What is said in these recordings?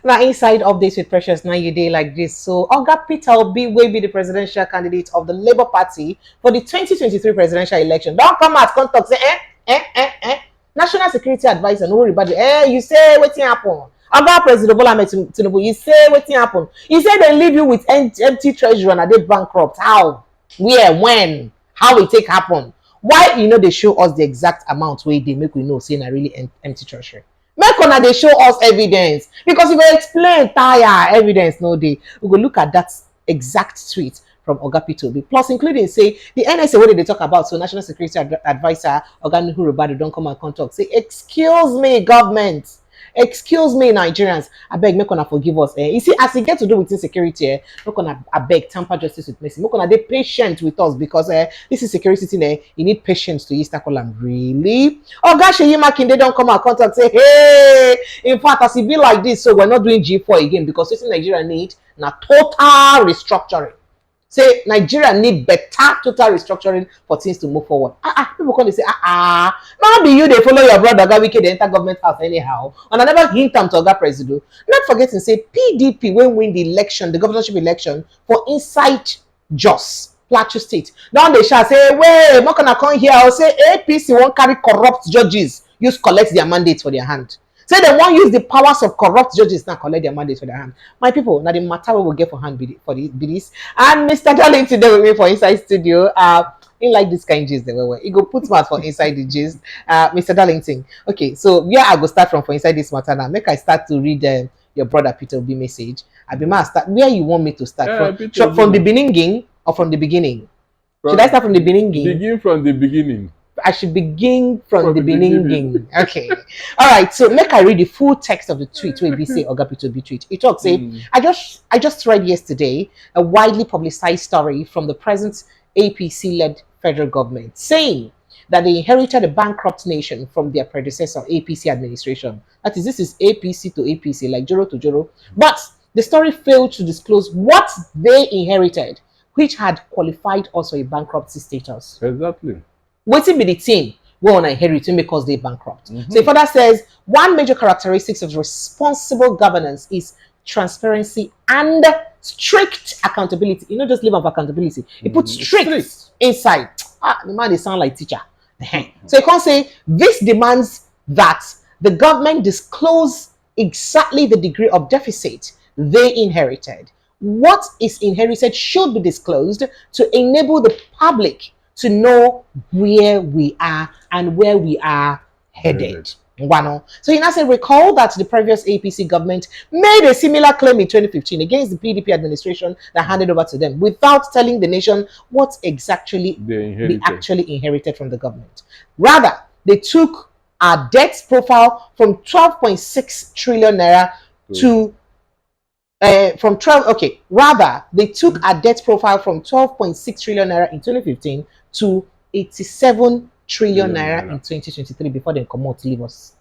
Now, inside updates with Precious, now you day like this. So, Oga Peter Obi will be the presidential candidate of the Labour Party for the 2023 presidential election. Don't come out, come talk, say, National Security Advisor, no worry about it. You say, what's happen? Oga President Bola Tinubu, you say, what's happen? You say they leave you with empty treasury and they bankrupt. How? Where? When? How it take happen? Why, they show us the exact amount where they make we know, saying a really empty treasury. Make una they show us evidence, because if we explain tire evidence no day, we go look at that exact tweet from Oga Peter Obi, plus including say the NSA what they talk about. So National Security Advisor Oga Nuhuru don't come and contact, say excuse me government, excuse me Nigerians, I beg make una forgive us. You see, as it get to do with insecurity, make una I beg tamper justice with mercy, make una dey patient with us, because this is security thing. You need patience to use tackle am. Really? Oga Seyi Makinde don't come and contact, say hey, in fact as it be like this, so we're not doing G4 again, because this Nigeria need na total restructuring. Say Nigeria need better total restructuring for things to move forward. People come and say, now be you they follow your brother Gawike they enter government house anyhow. And I never hint them to Oga President. Not forgetting say PDP when win the election, the governorship election for inside Jos, Plateau State. Now they shall say, wait, not gonna come here. I'll say APC won't carry corrupt judges, use collect their mandates for their hand. Say they won't use the powers of corrupt judges now collect their mandates for their hand. My people, now the matter we will get for hand for this. And Mr. Darling today with me for Inside Studio. In like this kind of gist, he go put mouth for inside the gist. Mr. Darlington. Okay, so where I go start from for inside this matter now. Make I start to read your brother Peter Obi message. I be ma start where you want me to start from the beginning or from the beginning. Should I start from the beginning? Begin from the beginning. I should begin from the beginning. Okay. All right. So make I read the full text of the tweet where we say Oga Peter Obi tweet. It talks say, I just read yesterday a widely publicized story from the present APC-led federal government saying that they inherited a bankrupt nation from their predecessor APC administration. That is, this is APC to APC, like Joro to Joro. But the story failed to disclose what they inherited, which had qualified also a bankruptcy status. Exactly. Waiting be the thing we want to inherit because they bankrupt. So it further says one major characteristics of responsible governance is transparency and strict accountability. You know, just live of accountability. It puts strict inside. The man they sound like teacher. So you can't say this demands that the government disclose exactly the degree of deficit they inherited. What is inherited should be disclosed to enable the public to know where we are and where we are headed. So you now say, recall that the previous APC government made a similar claim in 2015 against the PDP administration that handed over to them without telling the nation what exactly they actually inherited from the government. Rather, they took our debt profile from 12.6 trillion naira to Rather, they took a debt profile from 12.6 trillion naira in 2015 to 87 trillion naira in 2023 before they come out to leave us.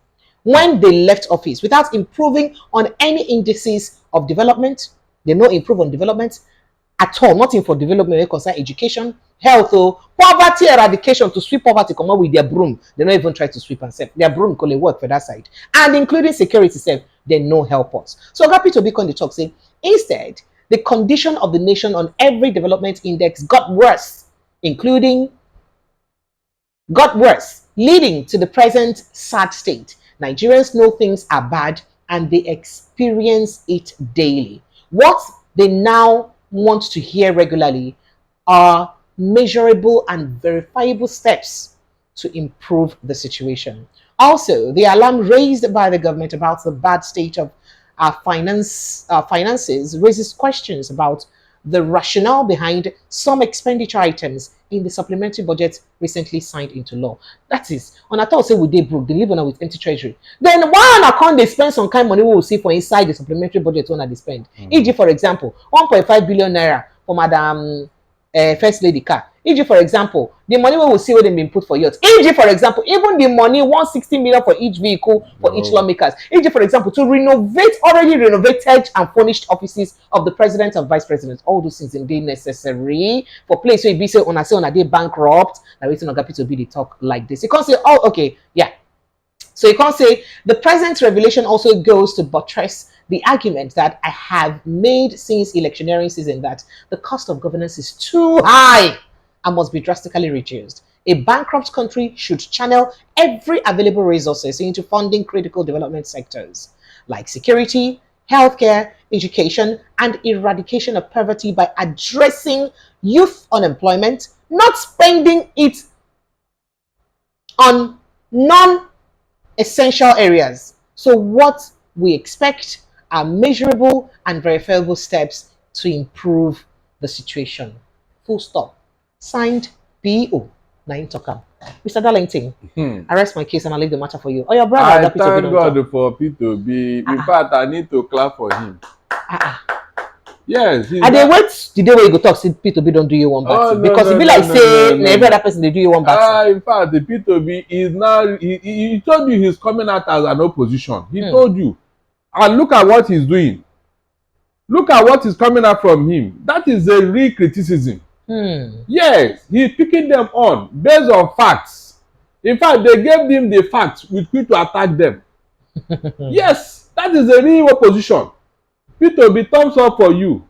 When they left office without improving on any indices of development, they no improve on development at all. Nothing for development they concern education, health, or poverty eradication to sweep poverty come up with their broom. They don't even try to sweep and self. Their broom can work for that side. And including security self, they no help us. So Oga Peter Obi on the talk say, instead, the condition of the nation on every development index got worse, leading to the present sad state. Nigerians know things are bad and they experience it daily. What they now want to hear regularly are measurable and verifiable steps to improve the situation. Also, the alarm raised by the government about the bad state of our finances raises questions about the rationale behind some expenditure items in the supplementary budget recently signed into law. That is, on a thought say we dey broke, they live on with empty treasury. Then why on account they spend some kind of money we will see for inside the supplementary budget when they spend? E.g., for example, 1.5 billion naira for Madam First Lady car. E.g., for example, the money we will see where they been put for yachts. E.g., for example, even the money 160 million for each vehicle for each lawmakers. E.g., for example, to renovate already renovated and furnished offices of the president and vice president. All those things indeed necessary for place where you be say on a day bankrupt. Now waiting on Oga Peter Obi they talk like this. You can't say, oh, okay, yeah. So you can't say the present revelation also goes to buttress the argument that I have made since electioneering season that the cost of governance is too high and must be drastically reduced. A bankrupt country should channel every available resources into funding critical development sectors like security, healthcare, education, and eradication of poverty by addressing youth unemployment, not spending it on non-essential areas. So what we expect are measurable and verifiable steps to improve the situation. Full stop. Signed, BO. Mr. Darlington, arrest my case and I'll leave the matter for you. Oh, your brother. I thank God for Peter Obi. In fact, I need to clap for him. Yes. And they wait the day where you go talk, say Peter Obi don't do you one back. Because it be like every other person they do you one back. In fact, the Peter Obi is now, he told you he's coming out as an opposition. He told you. And look at what he's doing. Look at what is coming out from him. That is a real criticism. Yes, he's picking them on based on facts. In fact, they gave him the facts with which to attack them. Yes, that is a real opposition. Peter Obi, thumbs up for you.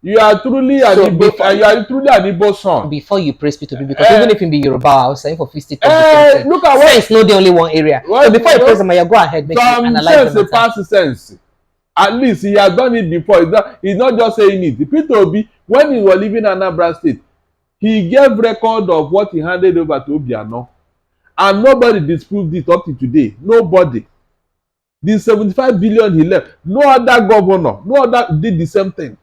You are truly an Igbo son. Before you praise Peter Obi, because even if he be Yoruba, I was saying for 50 look at what it's not the only one area. So before you praise him, you go ahead, make some analyze sense, pass sense. At least he has done it before. He's not just saying it. Peter Obi, when he was living in Anambra State, he gave record of what he handed over to Obiano. And nobody disproved it up to today. Nobody. The 75 billion he left, no other governor, no other did the same thing.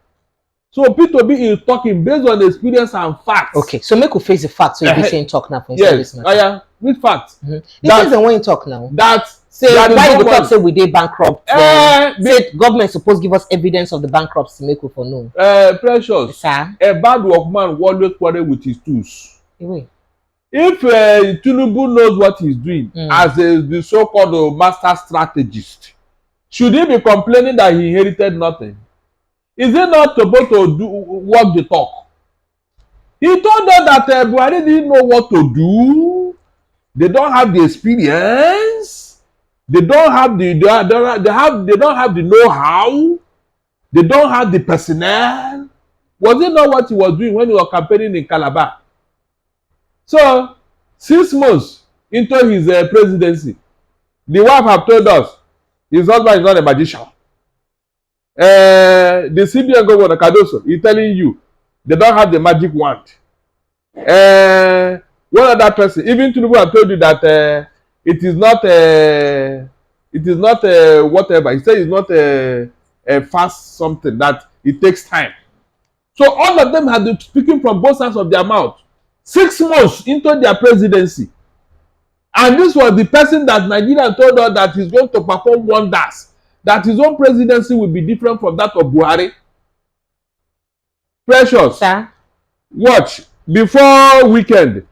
So Peter Obi is talking based on experience and facts. Okay, so make we face the facts. So you be saying talk now for yes, yeah, with facts. Depends on when you talk now. That say why you talk say we dey bankrupt. Say government supposed give us evidence of the bankruptcy make we for know. Precious. Sir? A bad workman will always quarrel with his tools. Anyway. If Tinubu knows what he's doing as the so-called master strategist, should he be complaining that he inherited nothing? Is he not supposed to walk the talk? He told them that Buhari didn't know what to do. They don't have the experience. They don't have the they don't have the know-how. They don't have the personnel. Was it not what he was doing when he was campaigning in Calabar? So 6 months into his presidency, the wife have told us his husband is not a magician. The CBN governor Cardoso is telling you they don't have the magic wand. One other person, even Tinubu have told you that it is not whatever. He said it's not a fast something, that it takes time. So all of them have been speaking from both sides of their mouth 6 months into their presidency. And this was the person that Nigeria told us that he's going to perform wonders, that his own presidency will be different from that of Buhari. Precious. Sir? Watch. Before weekend,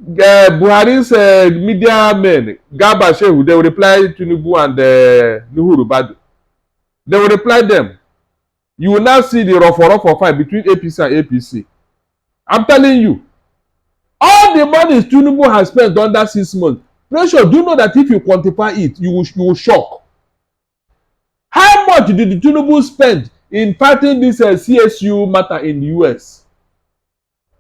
Buhari's media men, Garba Shehu, they will reply Tinubu and Nuhuru Badu. They will reply them. You will now see the rough fight between APC and APC. I'm telling you, all the money Tinubu has spent under 6 months, Pressure, do you know that if you quantify it, you will shock. How much did the Tinubu spend in fighting this CSU matter in the US?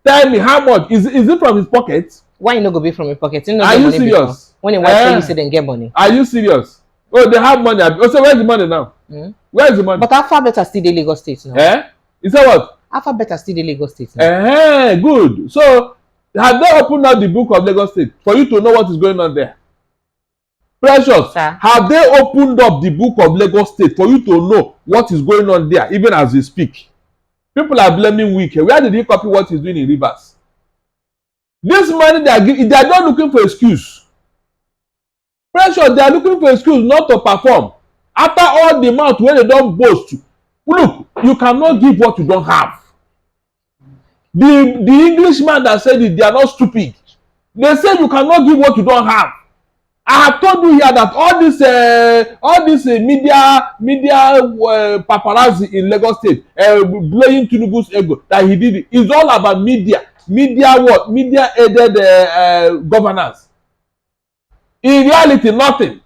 Tell me how much. Is it from his pocket? Why you not go be from his pocket? You Are you serious? When you watch you say they get money. Are you serious? Oh, they have money. Oh, so where's the money now? Where's the money? But Alphabet are still the Lagos State now. You say what? Alphabet are still the Lagos State now. Good. So have they opened up the book of Lagos State for you to know what is going on there? Precious, sir, have they opened up the book of Lagos State for you to know what is going on there, even as we speak? People are blaming Wike. Where did he copy what he's doing in Rivers? This money they are giving, they are not looking for excuse. Precious, they are looking for excuse not to perform. After all the mouth where they don't boast, look, you cannot give what you don't have. The Englishman that said it, they are not stupid. They say you cannot give what you don't have. I have told you here that all this media paparazzi in Lagos State blowing Tinubu's ego that he did it is all about media. Media what? Media aided governance. In reality, nothing.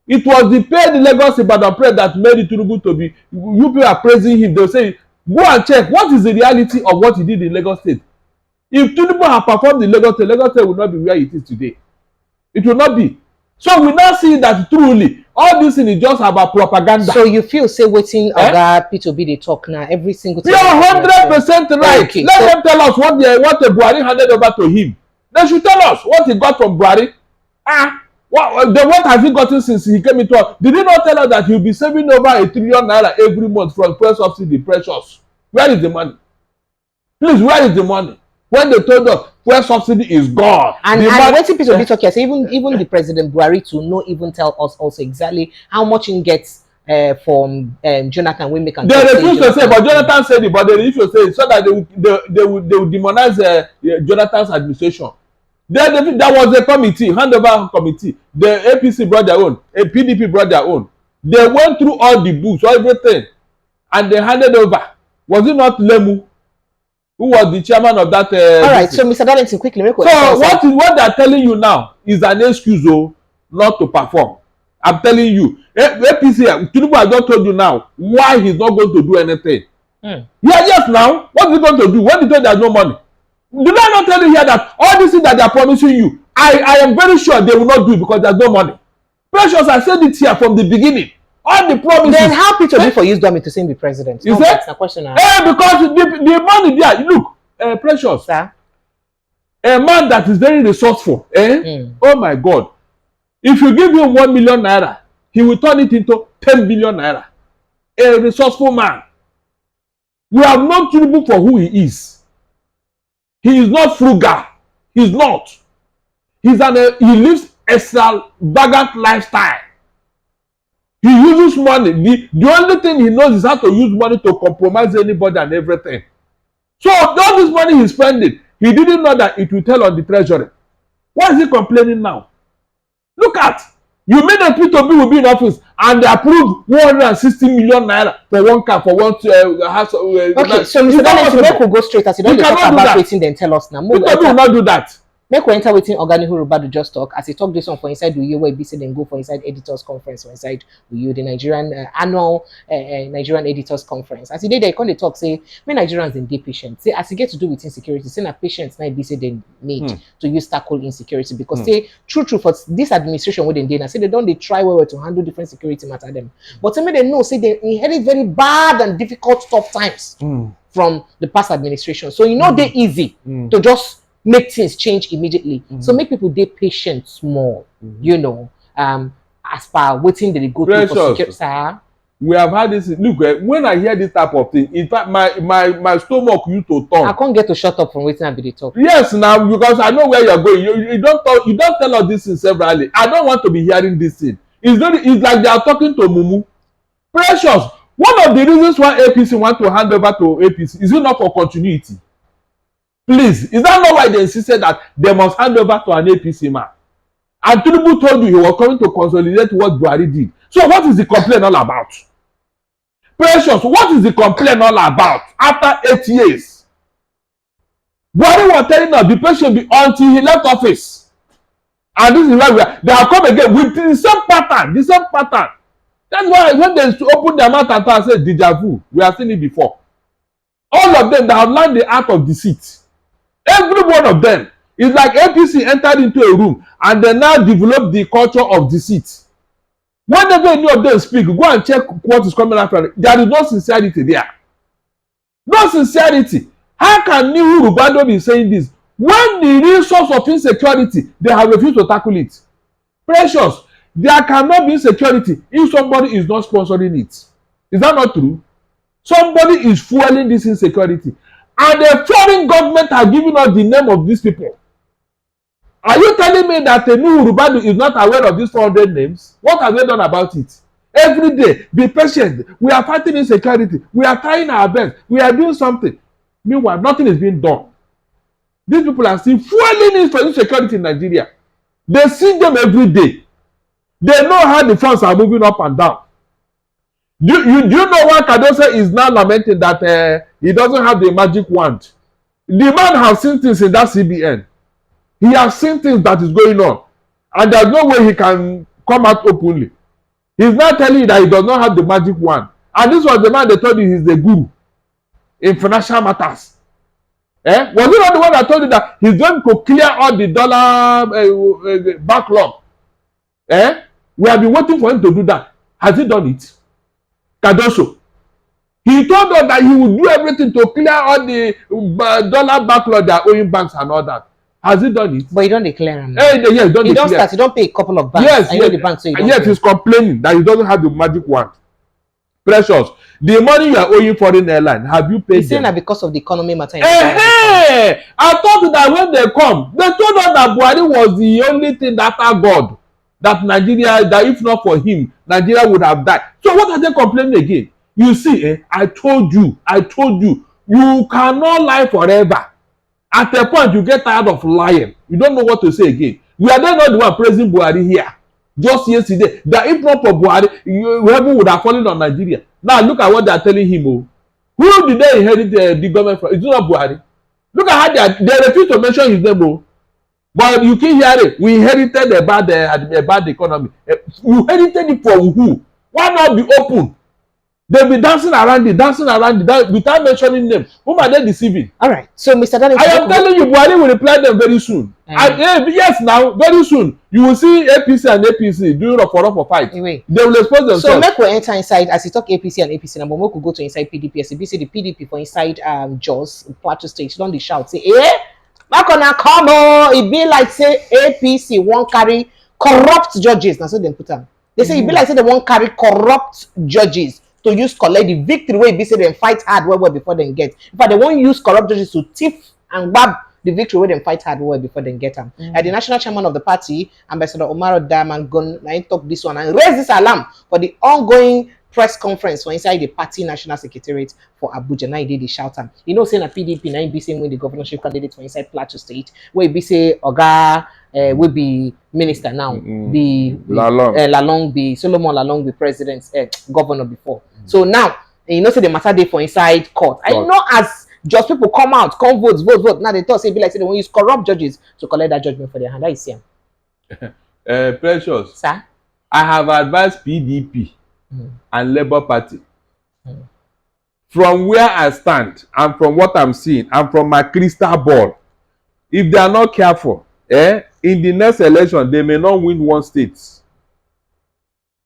It was the paid Lagos Ibadan prayer that made it Tinubu to be. You people are praising him. They'll say, go and check what is the reality of what he did in Lagos State. If Tinubu had performed in Lagos State would not be where it is today. It will not be. So we now see that truly all this thing is just about propaganda. So you feel say waiting Oga Peter Obi dey talk now every single time. You are 100% right. Okay, Let them tell us what the Buhari handed over to him. They should tell us what he got from Buhari. What has he gotten since he came into us? Did he not tell us that he'll be saving over ₦1 trillion every month from fuel subsidy? Precious. Where is the money? Please, where is the money? When they told us fuel subsidy is gone. And wetin Peter Obi talk here, say even the President Buhari to no even tell us also exactly how much he gets from Jonathan wey make am. They refuse to say, but Jonathan said it, but they refuse to say it so that they will demonize Jonathan's administration. There was a committee, handover committee. The APC brought their own, a PDP brought their own. They went through all the books, everything, and they handed over. Was it not Lemu, who was the chairman of that? All right, so Mr. Darlington, quickly make. So what they're telling you now is an excuse, not to perform. I'm telling you, APC, Tinubu has not told you now why he's not going to do anything. Yes, now, what is he going to do when he told there's no money? Did I not tell you here that all these things that they are promising you, I am very sure they will not do it because there's no money. Precious, I said it here from the beginning. All the promises. Then how Peter Obi for use government to say be president? You said? That's a question. Because the money there, look, Precious. Sir? A man that is very resourceful, oh my God. If you give him 1 million naira, he will turn it into 10 billion naira. A resourceful man. We have known Tinubu for who he is. He is not frugal. He's not. He lives extravagant lifestyle. He uses money. The only thing he knows is how to use money to compromise anybody and everything. So all this money he's spending, he didn't know that it will tell on the treasury. Why is he complaining now? Look at, you made a Peter Obi will be in office and they approved 160 million naira for one car for one house. Okay, so Mr. Darlington, make we go straight as you don't talk about waiting, then tell us now. Peter Obi will not do that. Make we enter waiting Oga Rubadu just talk. As he talk this one for inside Uyo, where BC then go for inside editors conference for inside Uyo, the Nigerian annual Nigerian editors conference. As he did, they come talk say, me Nigerians in deep patient. Say as he get to do with insecurity, say na patience na BC they need to use tackle insecurity because say true for this administration where they did, say they don't they try well to handle different security matter them. But say they know say they inherit very bad and difficult tough times from the past administration. So they easy to just make things change immediately. So make people dey patient small, as per waiting they go through for security. Sir? We have had this. Look, when I hear this type of thing, in fact, my stomach used to turn. I can't get to shut up from waiting and be the talk. Yes, now because I know where you're going. You don't tell us this thing severally. I don't want to be hearing this thing. It's like they are talking to Mumu. Precious. One of the reasons why APC want to hand over to APC is it not for continuity? Please, is that not why they insisted that they must hand over to an APC man? And Tinubu told you he was coming to consolidate what Buhari did. So what is the complaint all about? Precious, what is the complaint all about after 8 years? Buhari was telling us the patient until he left office. And this is why they have come again with the same pattern, That's why when they open their mouth and say deja vu, we have seen it before. All of them, they have learned the art of deceit. Every one of them is like APC entered into a room and they now develop the culture of deceit. Whenever any of them speak, go and check what is coming after. There is no sincerity there. No sincerity. How can Nuhu Rubado be saying this? When the real source of insecurity, they have refused to tackle it. Precious, there cannot be insecurity if somebody is not sponsoring it. Is that not true? Somebody is fueling this insecurity. And the foreign government are giving us the name of these people. Are you telling me that Nuhu Rubadu is not aware of these 400 names? What have they done about it? Every day, be patient. We are fighting insecurity. We are trying our best. We are doing something. Meanwhile, nothing is being done. These people are still fueling insecurity in Nigeria. They see them every day. They know how the funds are moving up and down. Do you know why Kadose is now lamenting that he doesn't have the magic wand? The man has seen things in that CBN. He has seen things that is going on. and there's no way he can come out openly. He's not telling you that he does not have the magic wand. And this was the man they told you he's the guru in financial matters. Was he not the one that told you that he's going to clear all the dollar backlog? We have been waiting for him to do that. Has he done it? Kadoso. He told us that he would do everything to clear all the dollar backlog that owing banks and all that. Has he done it? But he don't declare them. Yes, he don't start. He don't pay a couple of banks. Yes, I know the banks. So yes, he's complaining that he doesn't have the magic wand. Precious, the money you are owing foreign airline, have you paid? He's saying that because of the economy matter. I thought that when they come, they told us that Buhari was the only thing that God, that Nigeria, that if not for him, Nigeria would have died. So what are they complaining again? You see, I told you, you cannot lie forever. At a point, you get tired of lying. You don't know what to say again. We are not the one praising Buhari here. Just yesterday, that if not for Buhari, heaven would have fallen on Nigeria. Now look at what they are telling him. Oh. Who did they inherit the government from? It's not Buhari. Look at how they refuse to mention his name. Oh. But you can hear it. We inherited a bad economy. You inherited it from who? Why not be open? They'll be dancing around it, without mentioning them. Whom are they deceiving? All right. So, Mr. Daniel, I am telling you, Buhari will reply them very soon. Yes, now, very soon. You will see APC and APC doing a for fight. Anyway. They will expose themselves. So, make we enter inside, as you talk APC and APC, number one could go to inside PDP. As you see the PDP for inside Jos, Plateau State, don't they shout, say, back on a come on. It be like, say, APC won't carry corrupt judges. Now, so they put them. They say, it be like, say, they won't carry corrupt judges to use collect the victory wey be say dem fight hard well before dem get. In fact, they won't use corrupt judges to thief and grab the victory wey dem fight hard well before dem get am. The national chairman of the party, Ambassador Omar Damangon, na him talk this one and raise this alarm for the ongoing press conference for inside the party national secretariat for Abuja. Now he did shout am. You know, say na PDP na him be say win the governorship candidate for inside Plateau State, where be say Oga will be minister now, be Lalong, be Solomon Lalong, be president, governor before. So now, you know, say the matter dey for inside court. I know as just people come out, come vote. Now they talk say be like say they won't use corrupt judges to collect that judgment for their hand. How you see am? Precious. Sir? I have advised PDP and Labour Party. From where I stand and from what I'm seeing and from my crystal ball, if they are not careful, in the next election, they may not win one state.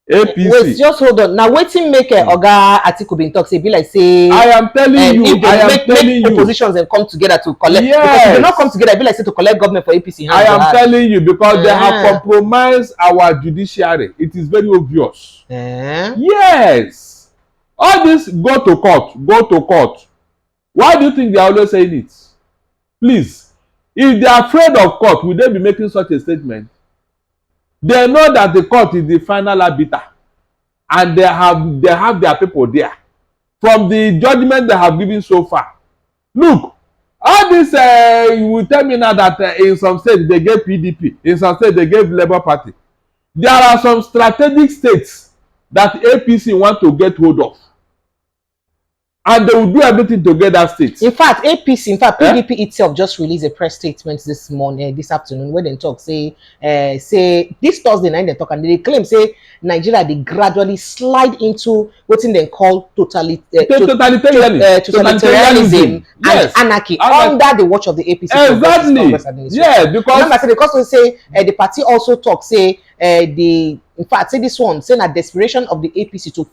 APC. Wait, just hold on. Now, waiting make Oga Atiku bin talk say be like say. I am telling you. I am telling you. Oppositions and come together to collect. Yes. Because if they not come together, be like say to collect government for APC. I am telling you because they have compromised our judiciary. It is very obvious. Yes. All this go to court. Why do you think they are always saying it? Please, if they are afraid of court, will they be making such a statement? They know that the court is the final arbiter, and they have their people there. From the judgment they have given so far, look, all this you will tell me now that in some states they gave PDP, in some states they gave Labour Party. There are some strategic states that APC want to get hold of, and they will do everything to get that state. In fact, PDP itself just released a press statement this afternoon, where they talk say this Thursday night they talk and they claim say Nigeria they gradually slide into what they call totalitarianism and anarchy under the watch of the APC. Exactly. Yeah, because we say the party also talk say in fact, say this one, saying a desperation of the APC to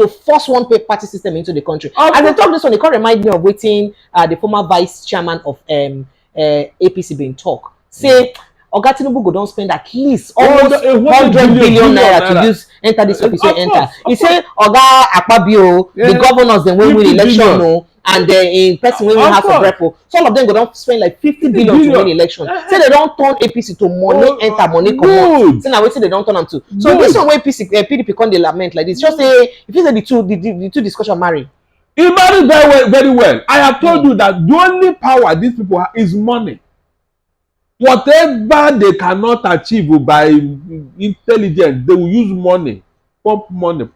force one party system into the country. As they talk this one, they can't remind me of waiting the former vice chairman of APC being talk. Say, Oga Tinubu go don spend at least almost 100 billion naira to use enter this office enter. He say, Oga Akpabio, the governors then win election, and in person wey win House of Rep, so all of them go don spend like 50 billion to win election. Say they don turn APC to money enter, money comot. Say na wetin they don turn am to. So this one wey PDP come dey lament like this, just say if you say the two discussion marry. He married very well. I have told you that the only power these people have is money. Whatever they cannot achieve by intelligence, they will use money, pump money.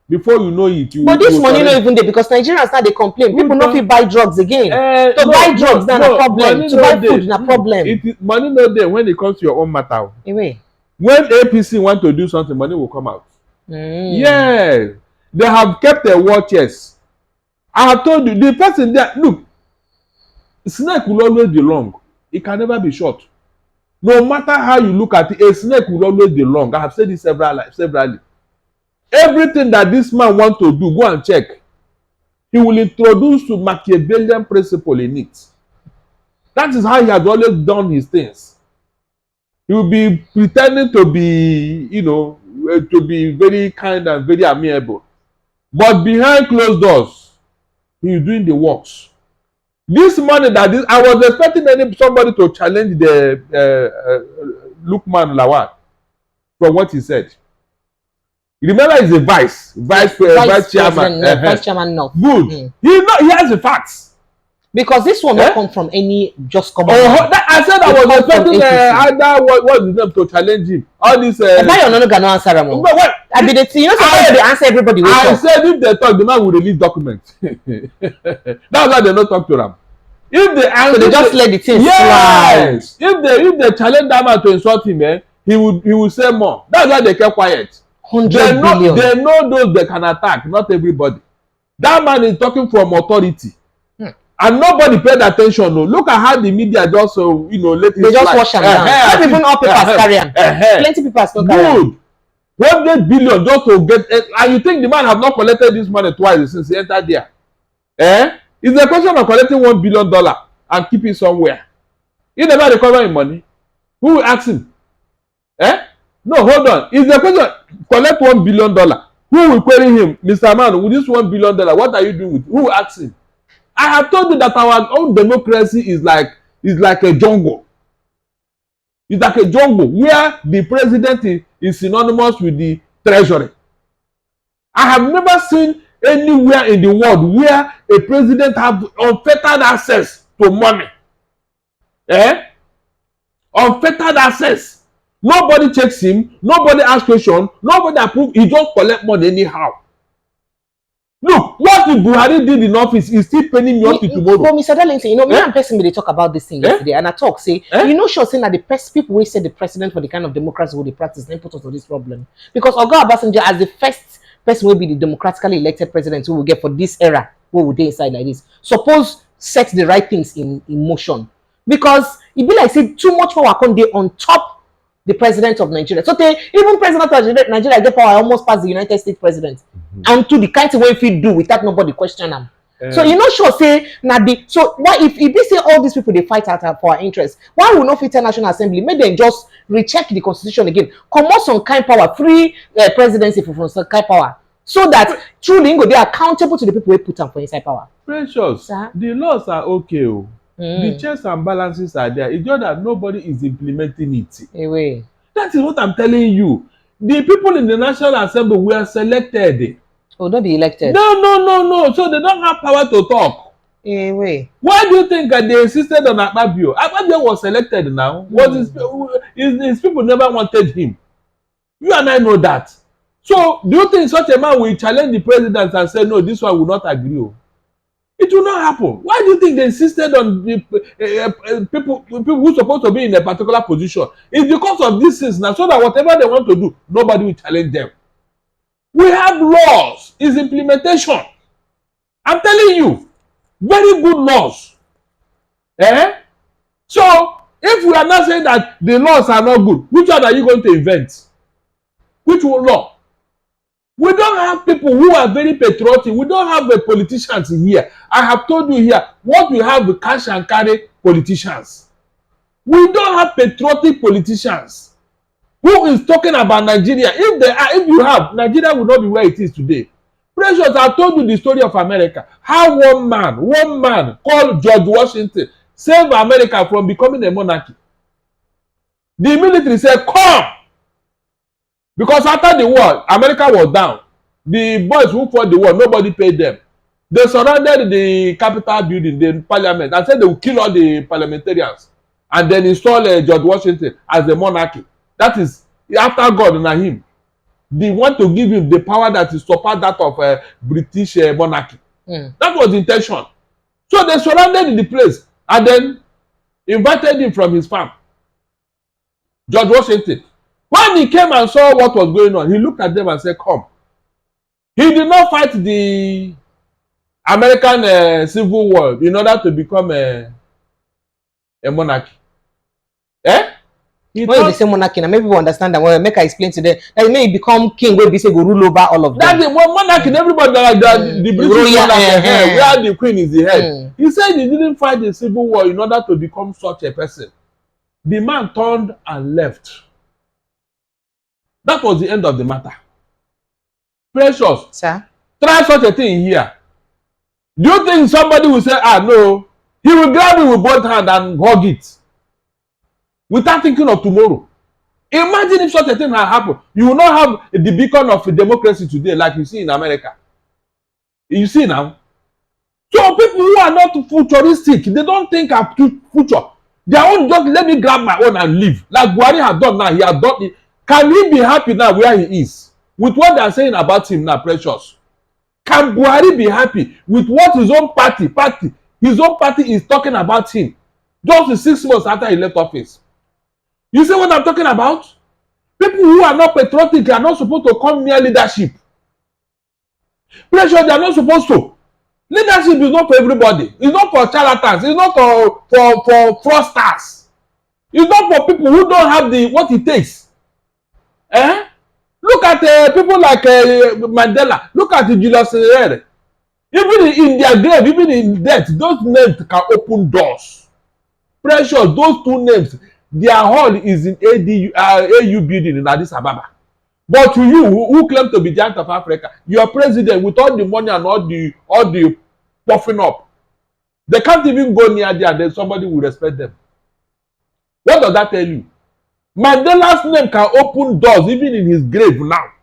before you know it, you. But this you money not even there because Nigerians now they complain. People not fit buy drugs again. To buy drugs now a problem. To buy food na problem. Money not there when it comes to your own matter. Anyway. When APC want to do something, money will come out. Yeah, they have kept their watches. I have told you, the person there, look, snake will always be long. It can never be short. No matter how you look at it, a snake will always be long. I have said this severally. Everything that this man wants to do, go and check. He will introduce to Machiavellian principle in it. That is how he has always done his things. He will be pretending to be, to be very kind and very amiable. But behind closed doors, he is doing the works. This money I was expecting somebody to challenge the Lukman Lawal from what he said. Remember, he's a vice chairman. Vice chairman, no. Good. He has the facts. Because this one will come from any just common. I said I was expecting either what's his name to challenge him. All this. Why you're not gonna answer them? I be the they answer everybody. I said if they talk, the man will release documents. That's why they don't talk to them. If they answer, so they just let the thing slide. If they challenge that man to insult him, he will say more. That's why they kept quiet. 100 billion. They know those they can attack, not everybody. That man is talking from authority. And nobody paid attention. No. Look at how the media just, let it they just wash them down. Not even all papers carry them. Plenty people still carry them. Good. 100 billion just to get, and you think the man have not collected this money twice since he entered there? It's a question of collecting $1 billion and keep it somewhere. He never recover his money. Who will ask him? No, hold on. It's a question. Collect $1 billion. Who will query him? Mr. Man, with this $1 billion, what are you doing with it? Who will ask him? I have told you that our own democracy is like a jungle. It's like a jungle where the president is synonymous with the treasury. I have never seen anywhere in the world where a president have unfettered access to money. Unfettered access. Nobody checks him. Nobody asks questions. Nobody approves. He just collect money anyhow. Look, what Buhari did in office is still penning me up to tomorrow. But Mr. Darlington, me and person they talk about this thing yesterday, and I talk say, sure saying that the people will say the president for the kind of democracy they practice, then put us on this problem. Because Oga Obasanjo, as the first person will be the democratically elected president who will get for this era, who will be inside like this. Suppose set the right things in motion. Because it be like say too much power can be on top the president of Nigeria. So even president of Nigeria get power almost past the United States president. And to the kind of way if you do without nobody question them. So sure say so why if they say all these people they fight out for our interest, why will not fit National Assembly? Make them just recheck the constitution again. Come out some kind power, free presidency from some kind power. So that truly they are accountable to the people who put them for inside power. Precious, the laws are okay. The checks and balances are there. It's just that nobody is implementing it. That is what I'm telling you. The people in the National Assembly were selected. Oh, don't be elected. No. So they don't have power to talk. Why do you think they insisted on Akpabio? Akpabio was selected now. His people never wanted him. You and I know that. So do you think such a man will challenge the president and say, no, this one will not agree? It will not happen. Why do you think they insisted on the people who are supposed to be in a particular position? It's because of these things now, so that whatever they want to do, nobody will challenge them. We have laws. It's implementation. I'm telling you, very good laws. So, if we are not saying that the laws are not good, which one are you going to invent? Which law? We don't have people who are very patriotic. We don't have the politicians here. I have told you here, what we have the cash and carry politicians. We don't have patriotic politicians. Who is talking about Nigeria? If you have, Nigeria will not be where it is today. Precious, I told you the story of America. How one man called George Washington saved America from becoming a monarchy. The military said, come! Because after the war, America was down. The boys who fought the war, nobody paid them. They surrounded the Capitol building, the parliament, and said they would kill all the parliamentarians. And then install George Washington as the monarchy. That is after God and him. they want to give him the power that is surpassed that of British monarchy. That was the intention. So they surrounded the place and then invited him from his farm. George Washington. When he came and saw what was going on, he looked at them and said, come. He did not fight the American Civil War in order to become a monarchy. Eh? When you say monarchy, now maybe we understand that. Well, make I explain to them that may become king where be say go rule over all of them. That's the monarchy. Everybody like that. The British monarchy, where the queen is the head. He said he didn't fight the Civil War in order to become such a person. The man turned and left. That was the end of the matter. Precious. Sir? Try such a thing here. Do you think somebody will say, ah, no? He will grab it with both hands and hug it without thinking of tomorrow. Imagine if such a thing had happened. You will not have the beacon of democracy today like you see in America. You see now? So people who are not futuristic, they don't think of future. They own just let me grab my own and leave. Like Buhari has done now. He has done it. Can he be happy now where he is? With what they are saying about him now, Precious? Can Buhari be happy with what his own party is talking about him just 6 months after he left office? You see what I'm talking about? People who are not patriotic are not supposed to come near leadership. Precious, they are not supposed to. Leadership is not for everybody. It's not for charlatans. It's not for fraudsters. It's not for people who don't have what it takes. Look at people like Mandela. Look at Julius Nyerere. Even in their grave, even in death, those names can open doors. Precious, those two names, their hall is in AU building in Addis Ababa. But to you, who claim to be giant of Africa, your president with all the money and all the puffing up, they can't even go near there and then somebody will respect them. What does that tell you? Mandela's name can open doors even in his grave now.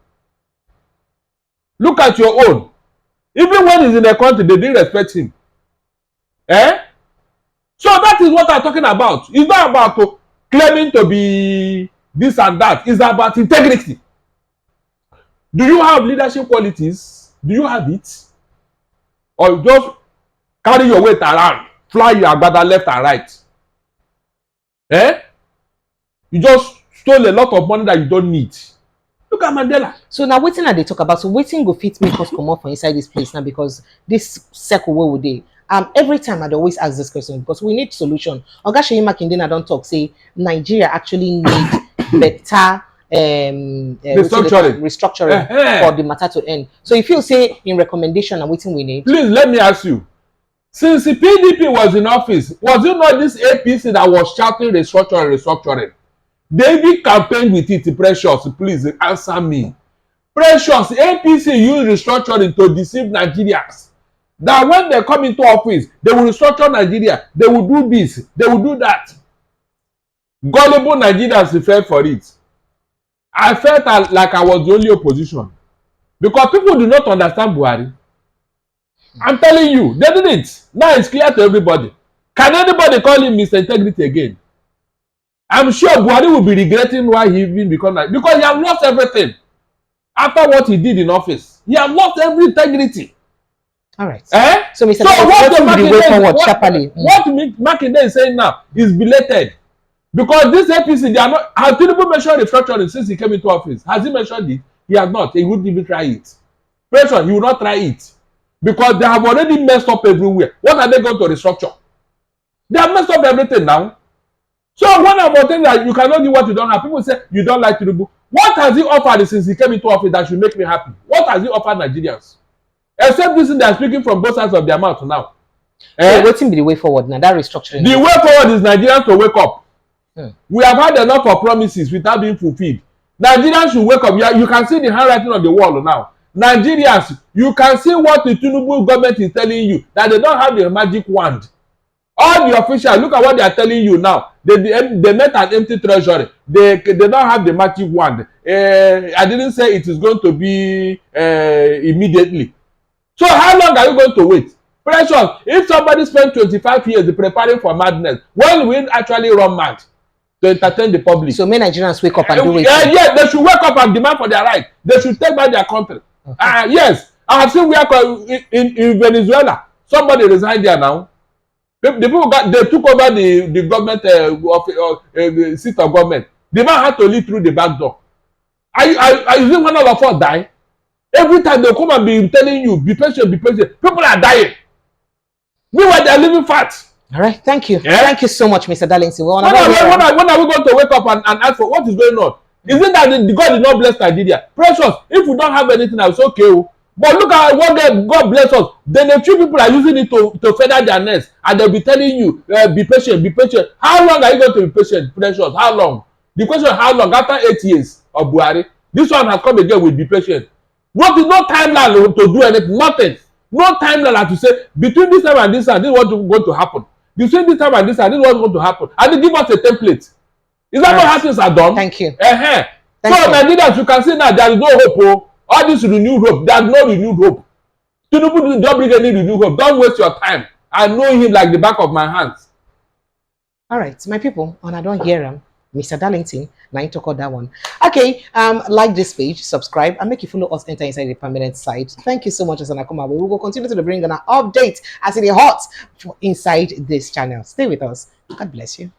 Look at your own. Even when he's in the country, they didn't respect him. So that is what I'm talking about. It's not about claiming to be this and that. It's about integrity. Do you have leadership qualities? Do you have it? Or you just carry your weight around, fly your agbada left and right? You just stole a lot of money that you don't need. Look at Mandela. So now wetin I dey talk about? So wetin go fit make us come up from inside this place now, because this circle where we dey. Every time I always ask this question because we need solution. Oga Seyi Makinde na don talk say Nigeria actually need better restructuring for the matter to end. So if you say in recommendation and wetin we need. Please let me ask you. Since the PDP was in office, was it not this APC that was shouting restructuring? They even campaigned with it. Precious, please answer me. Precious, APC used restructuring to deceive Nigerians. That when they come into office, they will restructure Nigeria. They will do this. They will do that. Gullible Nigerians fell for it. I felt like I was the only opposition. Because people do not understand Buhari. I'm telling you, they didn't. Now it's clear to everybody. Can anybody call him Mr. Integrity again? I'm sure Buhari will be regretting why he even become that. Because he has lost everything. After what he did in office. He has lost every integrity. All right. So Mr. What Makinde is saying now is belated. Because this APC, they are not. Has Tinubu mentioned restructuring since he came into office? Has he mentioned it? He has not. He wouldn't even try it. Person, he will not try it. Because they have already messed up everywhere. What are they going to restructure? They have messed up everything now. So when I'm saying that you cannot do what you don't have, people say you don't like Tinubu. What has he offered since he came into office that should make me happy? What has he offered Nigerians? Except this thing they are speaking from both sides of their mouth now. So waiting be the way forward now, that restructuring. The way forward is Nigerians to wake up. We have had enough of promises without being fulfilled. Nigerians should wake up. You can see the handwriting on the wall now. Nigerians, you can see what the Tinubu government is telling you, that they don't have the magic wand. All the officials, look at what they are telling you now. They met an empty treasury. They don't have the magic wand. I didn't say it is going to be immediately. So how long are you going to wait? Precious, if somebody spent 25 years preparing for madness, when will we actually run mad? to entertain the public. So many Nigerians wake up and do it. Yeah, they should wake up and demand for their right. They should take back their country. Okay. Yes, I have seen where in Venezuela somebody resigned there now. The people they took over the government the seat of government. The man had to leave through the back door. Are you seeing one of us die? Every time they come and be telling you, be patient, be patient. People are dying. Meanwhile, they are living fat. All right, thank you. Yeah? Thank you so much, Mr. Darlington. When are we going to wake up and ask for what is going on? Is it that the God did not bless Nigeria? Precious, if we don't have anything else, okay. But look at what God bless us. Then a few people are using it to feather their nest, and they'll be telling you, be patient, be patient. How long are you going to be patient, Precious? How long? The question is how long? After 8 years of Buhari, this one has come again with be patient. No timeline to do anything, nothing. No timeline to say between this time and this time, this is what's going to happen. Between this time and this time, this is what's going to happen. And they give us a template. Is that not how things are done? Thank you. So Nigerians, you can see now there is no hope. Oh. All this renewed hope, there is no renewed hope. Tinubu don't bring any renewed hope. Don't waste your time. I know him like the back of my hands. All right, my people, and I don't hear him. Mr. Darlington, now you talk about that one. Okay, like this page, subscribe, and make you follow us enter inside the permanent site. Thank you so much, Asanakoma. We will continue to bring an update as it is hot inside this channel. Stay with us. God bless you.